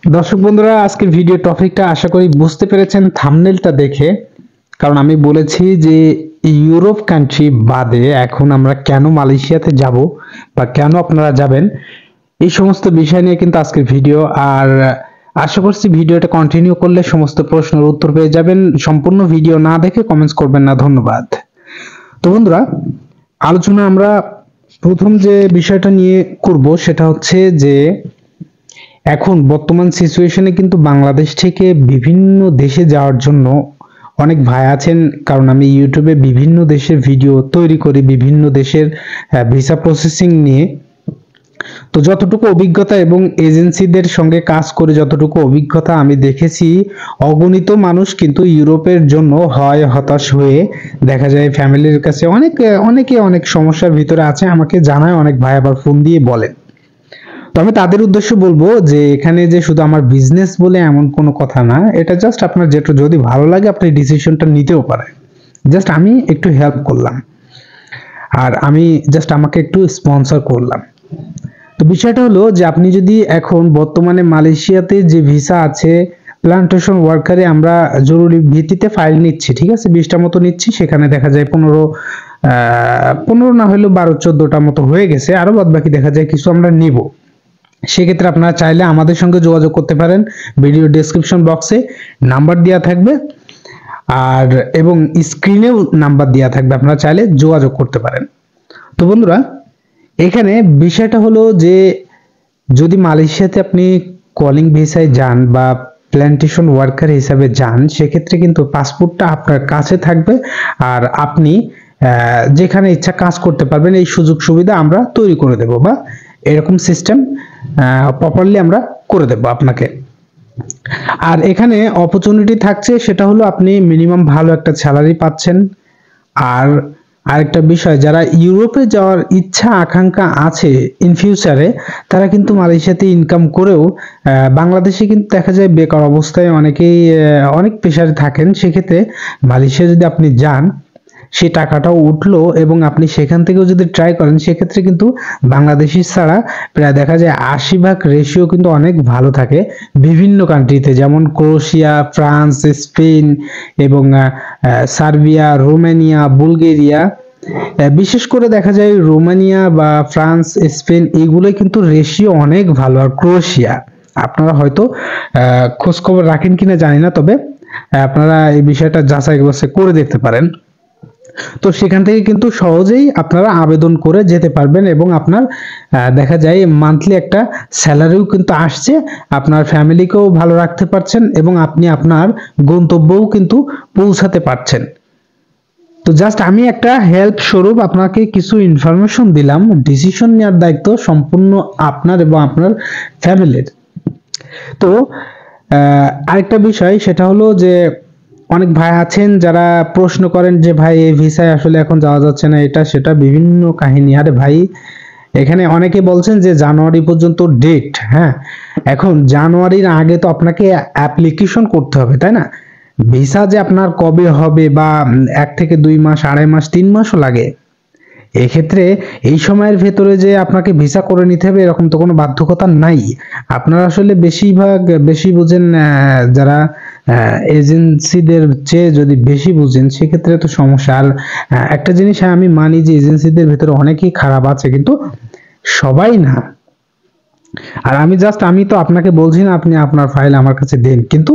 দর্শক বন্ধুরা, আজকের ভিডিও টপিকটা আশা করি বুঝতে পেরেছেন থাম্বনেলটা দেখে। কারণ আমি বলেছি যে ইউরোপ কান্ট্রি বাদে এখন আমরা কেন মালয়েশিয়াতে যাব বা কেন আপনারা যাবেন, এই সমস্ত বিষয় নিয়ে কিন্তু আজকের ভিডিও। আর আশা করছি ভিডিওটা কন্টিনিউ করলে সমস্ত প্রশ্নের উত্তর পেয়ে যাবেন। সম্পূর্ণ ভিডিও না দেখে কমেন্টস করবেন না, ধন্যবাদ। তো বন্ধুরা, আলোচনা আমরা প্রথম যে বিষয়টা নিয়ে করব সেটা হচ্ছে যে এখন বর্তমান সিচুয়েশনে কিন্তু বাংলাদেশ থেকে বিভিন্ন দেশে যাওয়ার জন্য অনেক ভাই আছেন। কারণ আমি ইউটিউবে বিভিন্ন দেশের ভিডিও তৈরি করি, বিভিন্ন দেশের ভিসা প্রসেসিং নিয়ে। তো যতটুকু অভিজ্ঞতা এবং এজেন্সিদের সঙ্গে কাজ করে যতটুকু অভিজ্ঞতা আমি দেখেছি, অগণিত মানুষ কিন্তু ইউরোপের জন্য হয় হতাশ হয়ে দেখা যায় ফ্যামিলির কাছে অনেকে অনেক সমস্যার ভিতরে আছে, আমাকে জানায়, অনেক ভাই আবার ফোন দিয়ে বলেন। তো আমি তাদের উদ্দেশ্যে বলবো যে এখানে যে শুধু আমার বিজনেস বলে এমন কোনো কথা না, এটা জাস্ট আপনার যেটা যদি ভালো লাগে আপনি ডিসিশনটা নিতেও পারেন। জাস্ট আমি একটু হেল্প করলাম, আর আমি জাস্ট আমাকে একটু স্পন্সর করলাম। তো বিষয়টা হলো যে আপনি যদি এখন বর্তমানে মালয়েশিয়াতে যে ভিসা আছে, প্লান্টেশন ওয়ার্কারে আমরা জরুরি ভিত্তিতে ফাইল নিচ্ছি, ঠিক আছে, 20টা মতো নিচ্ছি, সেখানে দেখা যায় 15 না হলেও 12-14টা মতো হয়ে গেছে, আরো বাদ বাকি দেখা যায় কিছু আমরা নিব। সেক্ষেত্রে আপনারা চাইলে আমাদের সঙ্গে যোগাযোগ করতে পারেন। ভিডিও ডেসক্রিপশন বক্সে নাম্বার দেওয়া থাকবে, আর এবং স্ক্রিনেও নাম্বার দেওয়া থাকবে, আপনারা চাইলে যোগাযোগ করতে পারেন। তো বন্ধুরা, এখানে বিষয়টা হলো যে যদি মালয়েশিয়াতে আপনি কলিং ভিসায় যান বা প্ল্যান্টেশন ওয়ার্কার হিসাবে যান, সেক্ষেত্রে কিন্তু পাসপোর্টটা আপনার কাছে থাকবে, আর আপনি যেখানে ইচ্ছা কাজ করতে পারবেন। এই সুযোগ সুবিধা আমরা তৈরি করে দেব, বা এরকম সিস্টেম প্রপারলি আমরা করে দেব আপনাকে। আর এখানে অপরচুনিটি থাকছে, সেটা হলো আপনি মিনিমাম ভালো একটা স্যালারি পাচ্ছেন। আর আরেকটা বিষয়, যারা ইউরোপে যাওয়ার ইচ্ছা আকাঙ্ক্ষা আছে ইন ফিউচারে, তারা কিন্তু মালয়েশিয়াতে ইনকাম করেও বাংলাদেশে কিন্তু দেখা যায় বেকার অবস্থায় অনেকেই অনেক প্রেশারে থাকেন। সেক্ষেত্রে মালয়েশিয়া যদি আপনি যান, সেই টাকাটাও উঠলো এবং আপনি সেখান থেকেও যদি ট্রাই করেন, সেক্ষেত্রে কিন্তু বাংলাদেশি ছাড়া প্রায় দেখা যায় 80% রেশিও কিন্তু অনেক ভালো থাকে বিভিন্ন কান্ট্রিতে, যেমন ক্রোয়েশিয়া, ফ্রান্স, স্পেন এবং সার্বিয়া, রোমানিয়া, বুলগেরিয়া। বিশেষ করে দেখা যায় রোমানিয়া বা ফ্রান্স, স্পেন, এগুলোই কিন্তু রেশিও অনেক ভালো। আর ক্রোয়েশিয়া, আপনারা হয়তো খোঁজ খবর রাখেন কিনা জানি না, তবে আপনারা এই বিষয়টা যাচাই বাছাই করে দেখতে পারেন। তো সেখান থেকে কিন্তু সহজেই আপনারা আবেদন করে যেতে পারবেন এবং আপনার দেখা যায় মান্থলি একটা স্যালারিও কিন্তু আসছে, আপনার ফ্যামিলিকেও ভালো রাখতে পারছেন এবং আপনি আপনার গন্তব্যও কিন্তু পৌঁছাতে পারছেন। তো জাস্ট আমি একটা হেল্প স্বরূপ আপনাকে কিছু ইনফরমেশন দিলাম, ডিসিশন নেওয়ার দায়িত্ব সম্পূর্ণ আপনার এবং আপনার ফ্যামিলির। তো আরেকটা বিষয়, সেটা হলো যে অনেক ভাই আছেন যারা প্রশ্ন করেন যে ভাই এই ভিসায় আসলে এখন যাওয়া যাচ্ছে না, এটা সেটা বিভিন্ন কাহিনী। আরে ভাই, এখানে অনেকে বলছেন যে জানুয়ারি পর্যন্ত ডেট। হ্যাঁ, এখন জানুয়ারির আগে তো আপনাকে অ্যাপ্লিকেশন করতে হবে, তাই না? ভিসা যে আপনার কবে হবে, বা 1 থেকে 2 মাস, 2.5 মাস, 3 মাসও লাগে, এক্ষেত্রে এই সময়ের ভেতরে যে আপনাকে ভিসা করে নিতে হবে এরকম তো কোনো বাধ্যকতা নাই। আপনারা আসলে বেশি বুঝেন, যারা এজেন্সিদের চেয়ে যদি বেশি বুঝেন সেক্ষেত্রে তো সমস্যা। আর একটা জিনিস আমি মানি যে এজেন্সিদের ভেতরে অনেকেই খারাপ আছে, কিন্তু সবাই না। আর আমি তো আপনাকে বলছি না আপনি আপনার ফাইল আমার কাছে দেন, কিন্তু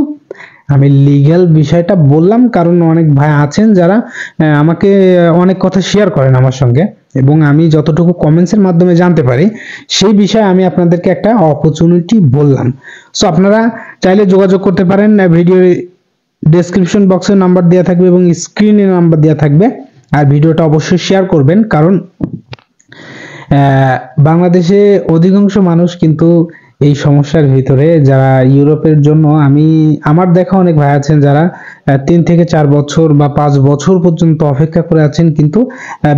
আমি লিগ্যাল বিষয়টা বললাম কারণ অনেক ভাই আছেন যারা আমাকে অনেক কথা শেয়ার করেন আমার সঙ্গে, এবং আমি যতটুকু কমেন্টসের মাধ্যমে জানতে পারি সেই বিষয়ে আমি আপনাদেরকে একটা অপরচুনিটি বললাম। সো আপনারা চাইলে যোগাযোগ করতে পারেন, ভিডিও ডেসক্রিপশন বক্সে নাম্বার দেওয়া থাকবে এবং স্ক্রিনে নাম্বার দেওয়া থাকবে। আর ভিডিওটা অবশ্যই শেয়ার করবেন, কারণ বাংলাদেশে অধিকাংশ মানুষ কিন্তু এই সমস্যার ভিতরে। যারা ইউরোপের জন্য, আমার দেখা অনেক ভাই আছেন যারা 3 থেকে 4 বছর বা 5 বছর পর্যন্ত অপেক্ষা করে আছেন, কিন্তু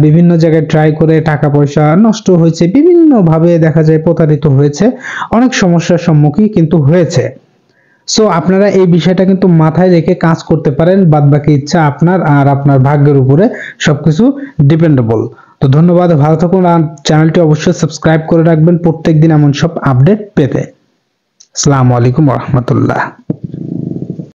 বিভিন্ন জায়গায় ট্রাই করে টাকা পয়সা নষ্ট হয়েছে, বিভিন্ন ভাবে দেখা যায় প্রতারিত হয়েছে, অনেক সমস্যার সম্মুখীন কিন্তু হয়েছে। সো আপনারা এই বিষয়টা কিন্তু মাথায় রেখে কাজ করতে পারেন, বাদ বাকি ইচ্ছা আপনার, আর আপনার ভাগ্যের উপরে সবকিছু ডিপেন্ডেবল। তো ধন্যবাদ, ভালো থাকুন, আর চ্যানেলটি অবশ্যই সাবস্ক্রাইব করে রাখবেন প্রত্যেকদিন এমন সব আপডেট পেতে। আসসালামু আলাইকুম রহমতুল্লাহ।